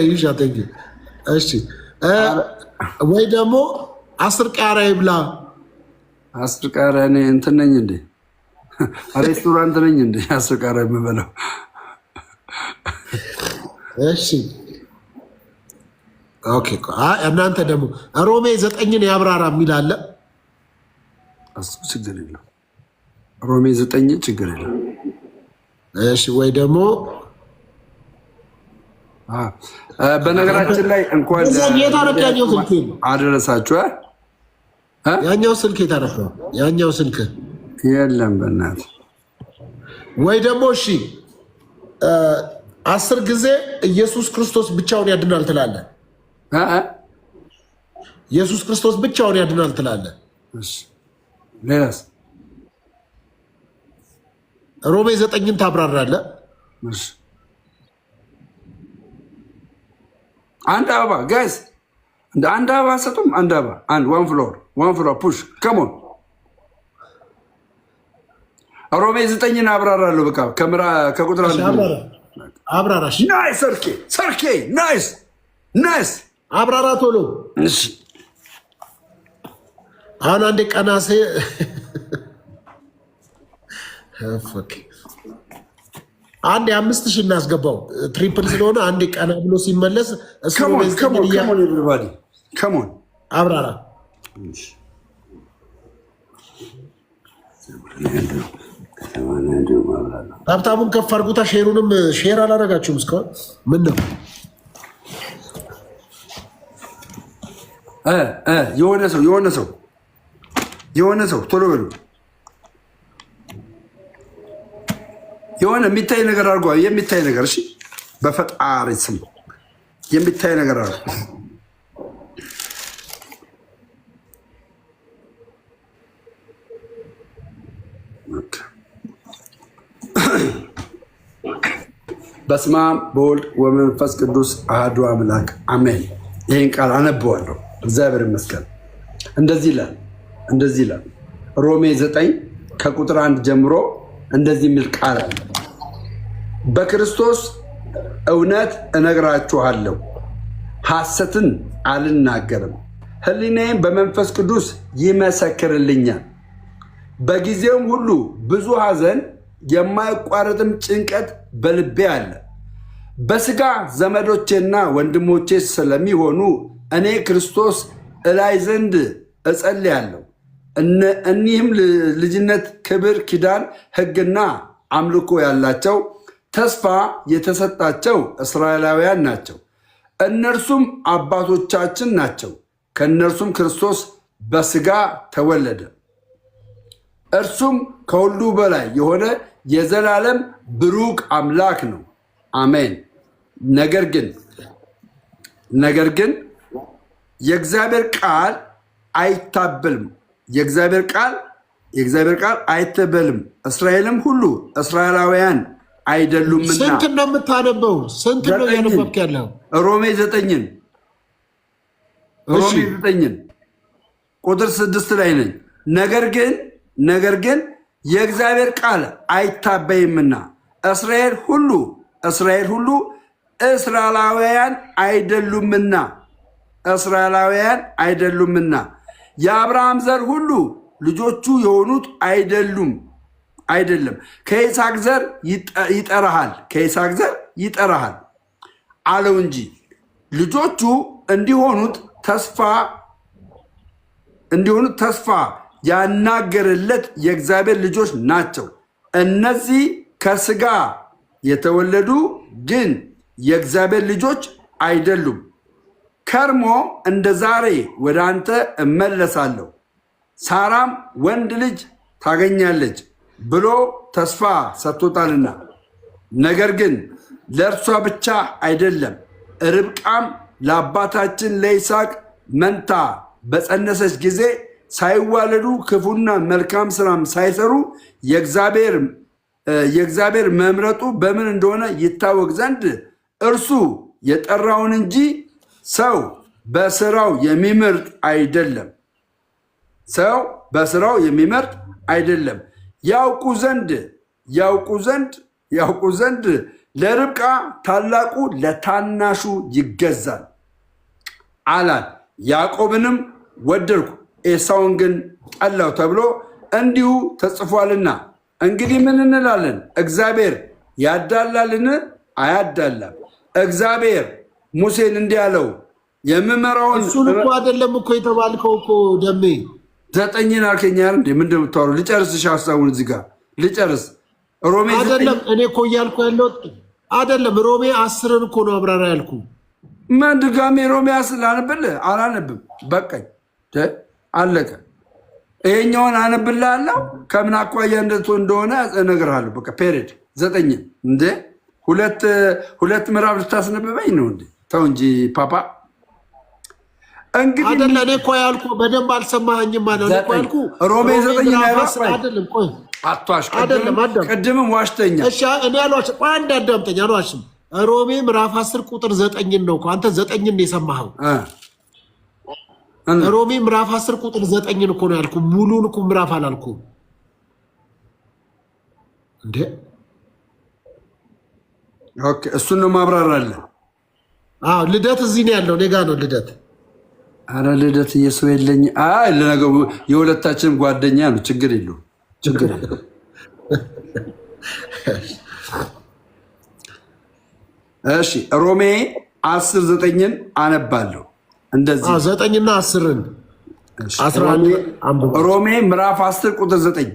ይሻተኝ። እሺ ወይ ደግሞ 10 ቃሪያ ይብላ። 10 ቃሪያ እኔ እንትን ነኝ እንዴ? ሬስቶራንት ነኝ እንዴ? 10 ቃሪያ የምበላው? እሺ ኦኬ። እናንተ ደግሞ ሮሜ 9ን ያብራራ የሚል አለ። እሱ ችግር የለም። ሮሜ 9 ችግር የለም። እሺ ወይ ደግሞ በነገራችን ላይ እንኳን አደረሳችሁ። ያኛው ስልክ የታረፈ ያኛው ስልክ የለም በእናትህ። ወይ ደግሞ እሺ 10 ጊዜ ኢየሱስ ክርስቶስ ብቻውን ያድናል ትላለህ። ኢየሱስ ክርስቶስ ብቻውን ያድናል ትላለህ። ሌላስ? ሮሜ 9ን ታብራራለህ። አንድ አበባ ጋይስ፣ አንድ አበባ ሰጡም። አንድ አበባ ዋን ፍሎር ፑሽ ከሞን። ሮሜ 9ን አብራራለሁ። በቃ ከቁጥር አብራራሽ። ናይስ ሰርኬ ናይስ አብራራ ቶሎ። አሁን አንዴ ቀናሴ አንዴ 5000 እናስገባው። ትሪፕል ስለሆነ አንዴ ቀና ብሎ ሲመለስ አብራራ። ሀብታሙን ከፍ አድርጉታ። ሼሩንም ሼር አላረጋችሁም እስካሁን። ምን ነው የሆነ ሰው ቶሎ በሉ። የሆነ የሚታይ ነገር አድርጓ። የሚታይ ነገር እሺ፣ በፈጣሪ ስም የሚታይ ነገር አድርጓ። በስመ አብ በወልድ ወመንፈስ ቅዱስ አሐዱ አምላክ አሜን። ይህን ቃል አነበዋለሁ። እግዚአብሔር ይመስገን። እንደዚህ ይላል ሮሜ 9 ከቁጥር 1 ጀምሮ እንደዚህ የሚል ቃል አለ። በክርስቶስ እውነት እነግራችኋለሁ፣ ሐሰትን አልናገርም። ሕሊናዬም በመንፈስ ቅዱስ ይመሰክርልኛል። በጊዜውም ሁሉ ብዙ ሐዘን፣ የማይቋረጥም ጭንቀት በልቤ አለ። በሥጋ ዘመዶቼና ወንድሞቼ ስለሚሆኑ እኔ ክርስቶስ እላይ ዘንድ እጸልያለሁ። እኒህም ልጅነት፣ ክብር፣ ኪዳን፣ ሕግና አምልኮ ያላቸው ተስፋ የተሰጣቸው እስራኤላውያን ናቸው። እነርሱም አባቶቻችን ናቸው። ከእነርሱም ክርስቶስ በሥጋ ተወለደ። እርሱም ከሁሉ በላይ የሆነ የዘላለም ብሩክ አምላክ ነው። አሜን። ነገር ግን የእግዚአብሔር ቃል አይታበልም። የእግዚአብሔር ቃል አይተበልም። እስራኤልም ሁሉ እስራኤላውያን አይደሉምና። ስንት ነው የምታነበው? ስንት ነው ያነበብክ ያለው? ሮሜ 9ን ቁጥር 6 ላይ ነኝ። ነገር ግን የእግዚአብሔር ቃል አይታበይምና እስራኤል ሁሉ እስራኤላውያን አይደሉምና የአብርሃም ዘር ሁሉ ልጆቹ የሆኑት አይደለም። ከይስሐቅ ዘር ይጠራሃል አለው እንጂ ልጆቹ እንዲሆኑት ተስፋ ያናገረለት የእግዚአብሔር ልጆች ናቸው። እነዚህ ከስጋ የተወለዱ ግን የእግዚአብሔር ልጆች አይደሉም። ከርሞ እንደ ዛሬ ወደ አንተ እመለሳለሁ፣ ሳራም ወንድ ልጅ ታገኛለች ብሎ ተስፋ ሰጥቶታልና። ነገር ግን ለእርሷ ብቻ አይደለም፣ ርብቃም ለአባታችን ለይስሐቅ መንታ በጸነሰች ጊዜ ሳይዋለዱ ክፉና መልካም ስራም ሳይሰሩ የእግዚአብሔር መምረጡ በምን እንደሆነ ይታወቅ ዘንድ እርሱ የጠራውን እንጂ ሰው በስራው የሚመርጥ አይደለም። ያውቁ ዘንድ ለርብቃ ታላቁ ለታናሹ ይገዛል አላት። ያዕቆብንም ወደድኩ ኤሳውን ግን ጠላው ተብሎ እንዲሁ ተጽፏልና። እንግዲህ ምን እንላለን? እግዚአብሔር ያዳላልን? አያዳላም። እግዚአብሔር ሙሴን እንዲህ አለው፣ የምመራውን እሱን እኮ አይደለም እኮ የተባልከው እኮ ደሜ 9 አልከኝ አይደል እንዴ? ምን እንደምታወራው ልጨርስ። ሀሳቡን እዚህ ጋር ልጨርስ። ሮሜ አይደለም እኔ እኮ እያልኩ ያለው አይደለም። ሮሜ 10 እኮ ነው አብራራ ያልኩ። ምን ድጋሜ ሮሜ 10 ላነብልህ? አላነብም። በቃኝ፣ አለቀ። ይሄኛውን አነብልሃለሁ ከምን አኳያ እንደሆነ እነግርሃለሁ። በቃ ፔሬድ 9 እንዴ ሁለት ምዕራፍ ልታስነብበኝ ነው እንዴ? ተው እንጂ ፓፓ። እንግዲህ አይደለ እኔ እኮ ያልኩ በደንብ አልሰማኸኝም ማለት ነው እኮ ያልኩ። ሮሜ 9 አይደለም። ቆይ አትዋሽ። ቅድምም ዋሽተኛ። እሺ እኔ አልዋሽም። ቆይ አንድ አዳምጠኝ። አልዋሽም። ሮሜ ምዕራፍ 10 ቁጥር 9 ነው እኮ አንተ 9 ነው የሰማኸው። ሮሜ ምዕራፍ 10 ቁጥር 9 እኮ ነው ያልኩ። ሙሉን እኮ ምዕራፍ አላልኩም እንዴ? ኦኬ፣ እሱን ነው ማብራራለህ። አዎ ልደት እዚህ ነው ያለው። እኔ ጋ ነው ልደት። አረ ልደት እየሰው የለኝ። አይ ለነገሩ የሁለታችንም ጓደኛ ነው። ችግር የለውም። እሺ ሮሜ 10:9 አነባለሁ። እንደዚህ 9 እና 10 11 ሮሜ ምዕራፍ 10 ቁጥር 9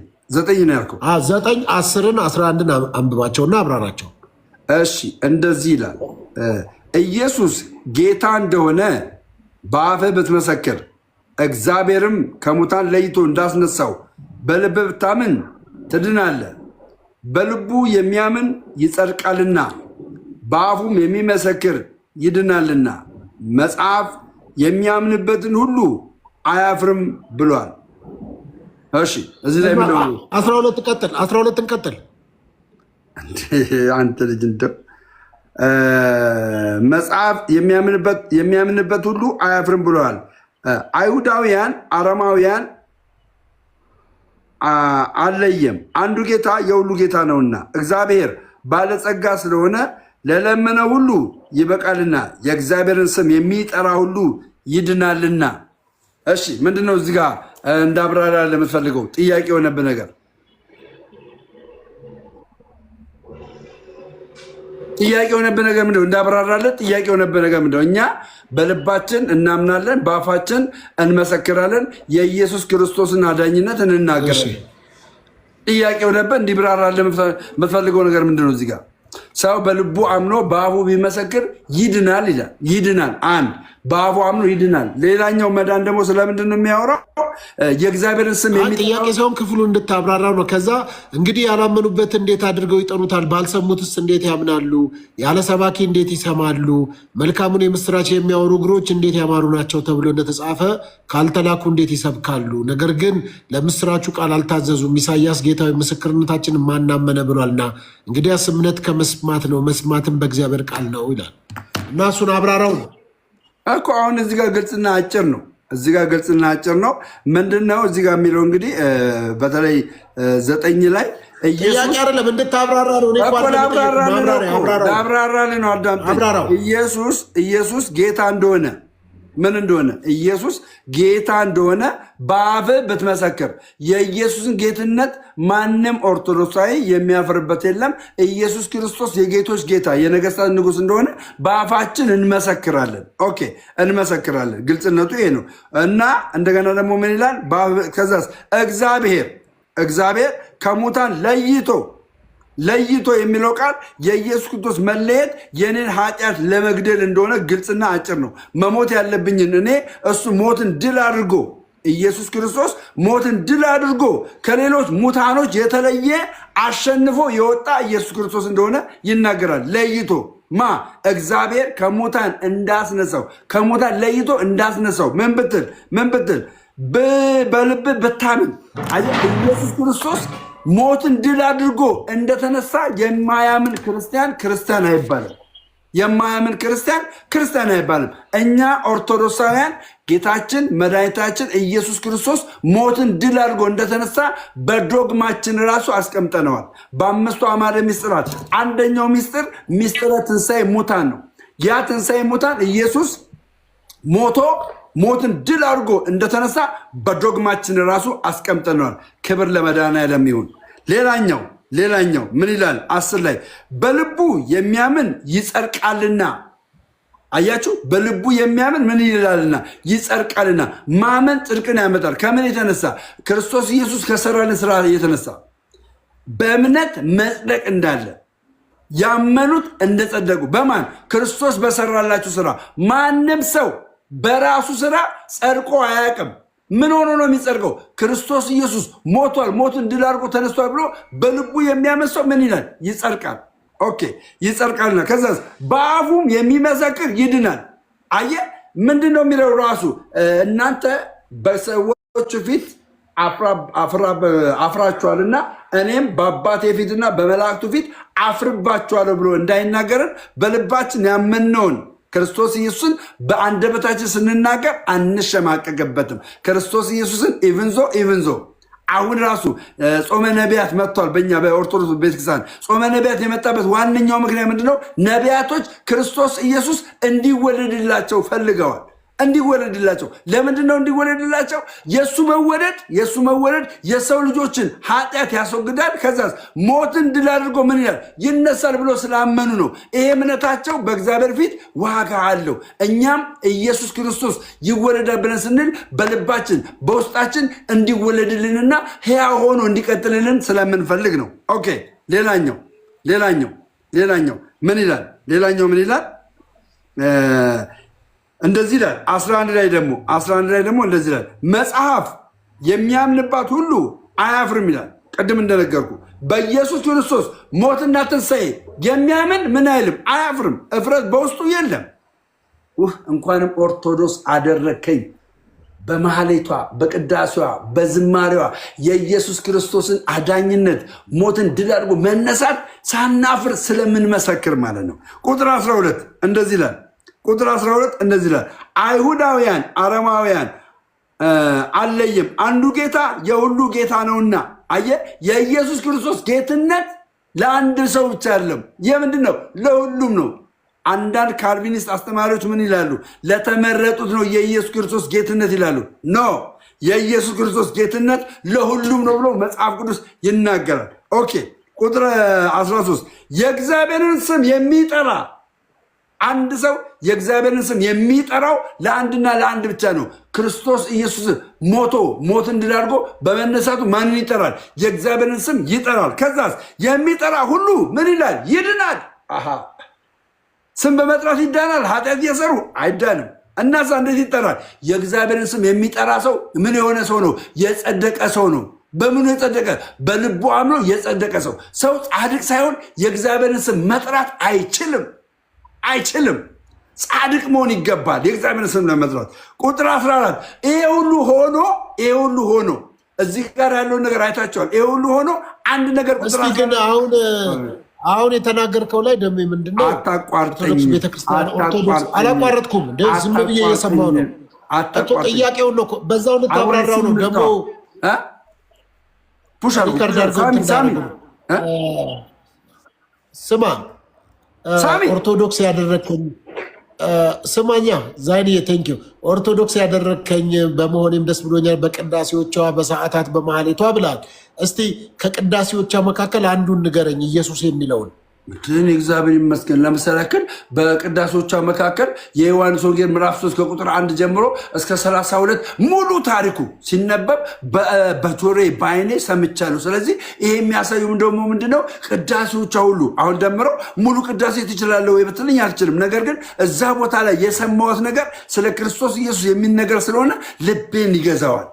ነው ያልከው። 9 10 11 አንብባቸውና አብራራቸው። እሺ እንደዚህ ይላል፣ ኢየሱስ ጌታ እንደሆነ በአፍህ ብትመሰክር እግዚአብሔርም ከሙታን ለይቶ እንዳስነሳው በልብህ ብታምን ትድናለህ። በልቡ የሚያምን ይጸድቃልና በአፉም የሚመሰክር ይድናልና መጽሐፍ የሚያምንበትን ሁሉ አያፍርም ብሏል። እሺ እዚህ ላይ ምን ነው 12 ቀጥል። 12 እንቀጥል። አንተ ልጅ እንደው መጽሐፍ የሚያምንበት ሁሉ አያፍርም ብለዋል። አይሁዳውያን አረማውያን አለየም፣ አንዱ ጌታ የሁሉ ጌታ ነውና እግዚአብሔር ባለጸጋ ስለሆነ ለለመነ ሁሉ ይበቃልና የእግዚአብሔርን ስም የሚጠራ ሁሉ ይድናልና። እሺ ምንድነው እዚህ ጋር እንዳብራራ ለምትፈልገው ጥያቄ የሆነብህ ነገር? ጥያቄ የሆነብህ ነገር ምንድነው? እንዳብራራለን ጥያቄ የሆነብህ ነገር ምንድነው? እኛ በልባችን እናምናለን፣ በአፋችን እንመሰክራለን፣ የኢየሱስ ክርስቶስን አዳኝነት እንናገራለን። ጥያቄ የሆነብህ እንዲብራራለን የምትፈልገው ነገር ምንድነው? እዚህ ጋር ሰው በልቡ አምኖ በአፉ ቢመሰክር ይድናል ይላል። ይድናል፣ አንድ በአፉ አምኖ ይድናል። ሌላኛው መዳን ደግሞ ስለምንድን ነው የሚያወራው? የእግዚአብሔርን ስም ጥያቄ ሲሆን ክፍሉ እንድታብራራ ነው። ከዛ እንግዲህ ያላመኑበት እንዴት አድርገው ይጠኑታል? ባልሰሙትስ እንዴት ያምናሉ? ያለ ሰባኪ እንዴት ይሰማሉ? መልካሙን የምስራች የሚያወሩ እግሮች እንዴት ያማሩ ናቸው ተብሎ እንደተጻፈ ካልተላኩ እንዴት ይሰብካሉ? ነገር ግን ለምስራቹ ቃል አልታዘዙም። ኢሳያስ ጌታዊ ምስክርነታችን ማናመነ ብሏልና እንግዲያስ እምነት ከመስማት ነው፣ መስማትም በእግዚአብሔር ቃል ነው ይላል እና እሱን አብራራው ነው እኮ። አሁን እዚህ ጋር ግልጽና አጭር ነው። እዚህ ጋር ግልጽና አጭር ነው። ምንድን ነው እዚህ ጋር የሚለው? እንግዲህ በተለይ 9 ላይ ኢየሱስ አይደለም እንድታብራራ ነው። እኔ እኮ ላብራራልህ ነው። አዳምጠኝ። ኢየሱስ ጌታ እንደሆነ ምን እንደሆነ ኢየሱስ ጌታ እንደሆነ በአፍህ ብትመሰክር የኢየሱስን ጌትነት ማንም ኦርቶዶክሳዊ የሚያፍርበት የለም። ኢየሱስ ክርስቶስ የጌቶች ጌታ የነገስታት ንጉሥ እንደሆነ በአፋችን እንመሰክራለን። ኦኬ እንመሰክራለን። ግልጽነቱ ይሄ ነው እና እንደገና ደግሞ ምን ይላል? ከዛስ እግዚአብሔር ከሙታን ለይቶ የሚለው ቃል የኢየሱስ ክርስቶስ መለየት የኔን ኃጢአት ለመግደል እንደሆነ ግልጽና አጭር ነው። መሞት ያለብኝን እኔ እሱ ሞትን ድል አድርጎ ኢየሱስ ክርስቶስ ሞትን ድል አድርጎ ከሌሎች ሙታኖች የተለየ አሸንፎ የወጣ ኢየሱስ ክርስቶስ እንደሆነ ይናገራል። ለይቶ እግዚአብሔር ከሙታን እንዳስነሳው ከሙታን ለይቶ እንዳስነሳው ምን ብትል በልብ ብታምን ኢየሱስ ክርስቶስ ሞትን ድል አድርጎ እንደተነሳ የማያምን ክርስቲያን አይባልም። የማያምን ክርስቲያን አይባልም። እኛ ኦርቶዶክሳውያን ጌታችን መድኃኒታችን ኢየሱስ ክርስቶስ ሞትን ድል አድርጎ እንደተነሳ በዶግማችን ራሱ አስቀምጠነዋል። በአምስቱ አዕማደ ምስጢራት አንደኛው ምስጢረ ትንሣኤ ሙታን ነው። ያ ትንሣኤ ሙታን ኢየሱስ ሞትን ድል አድርጎ እንደተነሳ በዶግማችን ራሱ አስቀምጠነዋል። ክብር ለመድኃኔዓለም ይሁን። ሌላኛው ምን ይላል? 10 ላይ በልቡ የሚያምን ይጸድቃልና። አያችሁ፣ በልቡ የሚያምን ምን ይላልና? ይጸድቃልና። ማመን ጽድቅን ያመጣል። ከምን የተነሳ? ክርስቶስ ኢየሱስ ከሰራልን ስራ የተነሳ በእምነት መጽደቅ እንዳለ ያመኑት እንደጸደቁ። በማን? ክርስቶስ በሰራላችሁ ስራ። ማንም ሰው በራሱ ስራ ጸድቆ አያውቅም። ምን ሆኖ ነው የሚጸድቀው? ክርስቶስ ኢየሱስ ሞቷል፣ ሞትን ድል አድርጎ ተነስቷል ብሎ በልቡ የሚያምን ሰው ምን ይላል? ይጸድቃል። ኦኬ ይጸድቃልና ከዛስ በአፉም የሚመሰክር ይድናል። አየ ምንድን ነው የሚለው ራሱ? እናንተ በሰዎች ፊት አፍራችኋልና እኔም በአባቴ ፊትና በመላእክቱ ፊት አፍርባችኋለሁ ብሎ እንዳይናገርን በልባችን ያመነውን ክርስቶስ ኢየሱስን በአንደበታችን ስንናገር አንሸማቀቅበትም። ክርስቶስ ኢየሱስን ኢቭንዞ አሁን ራሱ ጾመ ነቢያት መጥቷል። በእኛ በኦርቶዶክስ ቤተክርስቲያን ጾመ ነቢያት የመጣበት ዋነኛው ምክንያት ምንድነው? ነቢያቶች ክርስቶስ ኢየሱስ እንዲወለድላቸው ፈልገዋል። እንዲወለድላቸው ለምንድን ነው እንዲወለድላቸው? የእሱ መወለድ የሰው ልጆችን ኃጢአት ያስወግዳል። ከዛስ ሞትን ድል አድርጎ ምን ይላል? ይነሳል ብሎ ስላመኑ ነው። ይሄ እምነታቸው በእግዚአብሔር ፊት ዋጋ አለው። እኛም ኢየሱስ ክርስቶስ ይወለዳል ብለን ስንል በልባችን በውስጣችን እንዲወለድልንና ሕያው ሆኖ እንዲቀጥልልን ስለምንፈልግ ነው። ኦኬ ሌላኛው ምን ይላል? ምን ይላል? እንደዚህ ይላል 11 ላይ ደግሞ እንደዚህ ይላል፣ መጽሐፍ የሚያምንባት ሁሉ አያፍርም ይላል። ቅድም እንደነገርኩ በኢየሱስ ክርስቶስ ሞትና ትንሣኤ የሚያምን ምን አይልም? አያፍርም። እፍረት በውስጡ የለም። እንኳንም ኦርቶዶክስ አደረከኝ በማህሌቷ በቅዳሴዋ በዝማሬዋ የኢየሱስ ክርስቶስን አዳኝነት ሞትን ድል አድርጎ መነሳት ሳናፍር ስለምንመሰክር ማለት ነው። ቁጥር 12 እንደዚህ ይላል አይሁዳውያን አረማውያን አለይም፣ አንዱ ጌታ የሁሉ ጌታ ነውና። አየ የኢየሱስ ክርስቶስ ጌትነት ለአንድ ሰው ብቻ አይደለም። የምንድን ነው? ለሁሉም ነው። አንዳንድ ካልቪኒስት አስተማሪዎች ምን ይላሉ? ለተመረጡት ነው የኢየሱስ ክርስቶስ ጌትነት ይላሉ። ኖ የኢየሱስ ክርስቶስ ጌትነት ለሁሉም ነው ብሎ መጽሐፍ ቅዱስ ይናገራል። ኦኬ ቁጥር 13 የእግዚአብሔርን ስም የሚጠራ አንድ ሰው የእግዚአብሔርን ስም የሚጠራው ለአንድና ለአንድ ብቻ ነው። ክርስቶስ ኢየሱስ ሞትን ድል አድርጎ በመነሳቱ ማንን ይጠራል? የእግዚአብሔርን ስም ይጠራል። ከዛስ የሚጠራ ሁሉ ምን ይላል? ይድናል። ስም በመጥራት ይዳናል። ኃጢአት እየሰሩ አይዳንም። እናሳ እንዴት ይጠራል? የእግዚአብሔርን ስም የሚጠራ ሰው ምን የሆነ ሰው ነው? የጸደቀ ሰው ነው። በምኑ የጸደቀ? በልቡ አምኖ የጸደቀ ሰው። ሰው ጻድቅ ሳይሆን የእግዚአብሔርን ስም መጥራት አይችልም። ጻድቅ መሆን ይገባል የእግዚአብሔርን ስም ለመጥራት። ቁጥር 14 ይሄ ሁሉ ሆኖ እዚህ ጋር ያለውን ነገር አይታቸዋል። ይሄ ሁሉ ሆኖ አንድ ነገር ቁጥር ግን አሁን የተናገርከው ላይ ደግሞ ምንድነው? አታቋርጠኝ። ቤተክርስቲያን ኦርቶዶክስ አላቋረጥኩም። ዝም ብዬ እየሰማሁ ነው። ጥያቄውን ነው በዛው ልታብራራው ነው። ደግሞ ስማ ሳሚ ኦርቶዶክስ ያደረግከኝ ስማኛ ዛይንዬ ቴንኪው ኦርቶዶክስ ያደረግከኝ በመሆኔም ደስ ብሎኛል። በቅዳሴዎቿ በሰዓታት በመሀሌቷ ብላል። እስቲ ከቅዳሴዎቿ መካከል አንዱን ንገረኝ ኢየሱስ የሚለውን። ግን እግዚአብሔር ይመስገን። ለምሳሌ ያክል በቅዳሴዎቿ መካከል የዮሐንስ ወንጌል ምዕራፍ 3 ከቁጥር 1 ጀምሮ እስከ 32 ሙሉ ታሪኩ ሲነበብ በጆሮዬ በዓይኔ ሰምቻለሁ። ስለዚህ ይሄ የሚያሳየው ደግሞ ምንድነው? ቅዳሴዎቿ ሁሉ አሁን ደምረው ሙሉ ቅዳሴ ትችላለህ ወይ ብትልኝ አልችልም። ነገር ግን እዛ ቦታ ላይ የሰማሁት ነገር ስለ ክርስቶስ ኢየሱስ የሚነገር ስለሆነ ልቤን ይገዛዋል።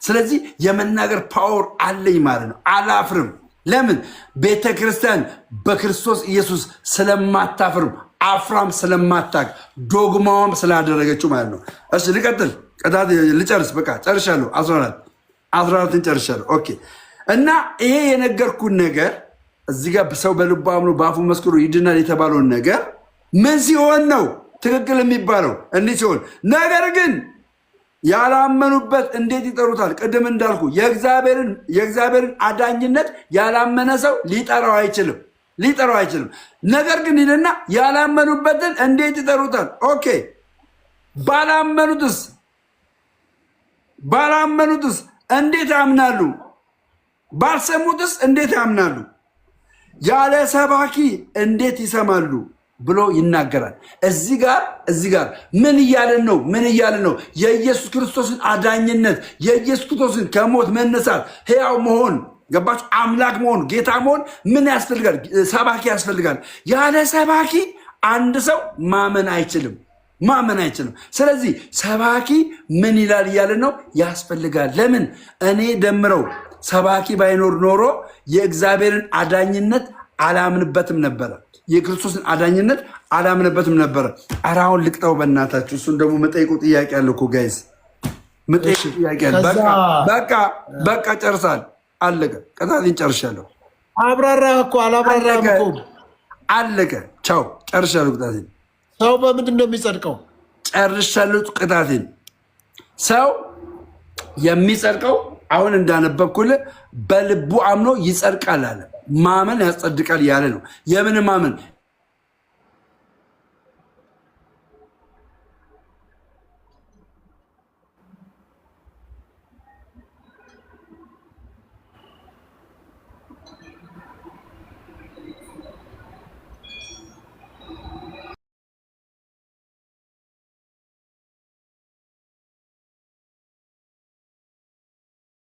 ስለዚህ የመናገር ፓወር አለኝ ማለት ነው። አላፍርም። ለምን? ቤተ ክርስቲያን በክርስቶስ ኢየሱስ ስለማታፍርም አፍራም ስለማታቅ ዶግማዋም ስላደረገችው ማለት ነው። እሺ ልቀጥል፣ ልጨርስ። በቃ ጨርሻለሁ። 14ን ጨርሻለሁ። ኦኬ። እና ይሄ የነገርኩን ነገር እዚህ ጋር ሰው በልቡ አምኖ በአፉ መስክሮ ይድናል የተባለውን ነገር ምን ሲሆን ነው ትክክል የሚባለው? እንዲህ ሲሆን፣ ነገር ግን ያላመኑበት እንዴት ይጠሩታል? ቅድም እንዳልኩ የእግዚአብሔርን አዳኝነት ያላመነ ሰው ሊጠራው አይችልም። ነገር ግን ይልና ያላመኑበትን እንዴት ይጠሩታል? ኦኬ። ባላመኑትስ እንዴት ያምናሉ? ባልሰሙትስ እንዴት ያምናሉ? ያለ ሰባኪ እንዴት ይሰማሉ ብሎ ይናገራል። እዚህ ጋር ምን እያለን ነው? የኢየሱስ ክርስቶስን አዳኝነት፣ የኢየሱስ ክርስቶስን ከሞት መነሳት፣ ሕያው መሆን፣ ገባችሁ? አምላክ መሆን፣ ጌታ መሆን ምን ያስፈልጋል? ሰባኪ ያስፈልጋል። ያለ ሰባኪ አንድ ሰው ማመን አይችልም። ስለዚህ ሰባኪ ምን ይላል እያለን ነው? ያስፈልጋል። ለምን? እኔ ደምረው ሰባኪ ባይኖር ኖሮ የእግዚአብሔርን አዳኝነት አላምንበትም ነበረ። የክርስቶስን አዳኝነት አላምንበትም ነበረ። ኧረ አሁን ልቅጠው በእናታችሁ። እሱን ደግሞ መጠይቁ ጥያቄ አለ እኮ ጋይዝ፣ መጠይቁ ጥያቄ አለ። በቃ ጨርሳል፣ አለቀ። ቅጣቴን ጨርሻለሁ። አብራራ እኮ አላብራራም እኮ። አለቀ፣ ቻው፣ ጨርሻለሁ ቅጣቴን። ሰው በምንድን ነው የሚጸድቀው? ጨርሻለሁ ቅጣቴን። ሰው የሚጸድቀው አሁን እንዳነበብኩልህ በልቡ አምኖ ይጸድቃል አለ። ማመን ያጸድቃል ያለ ነው። የምን ማመን?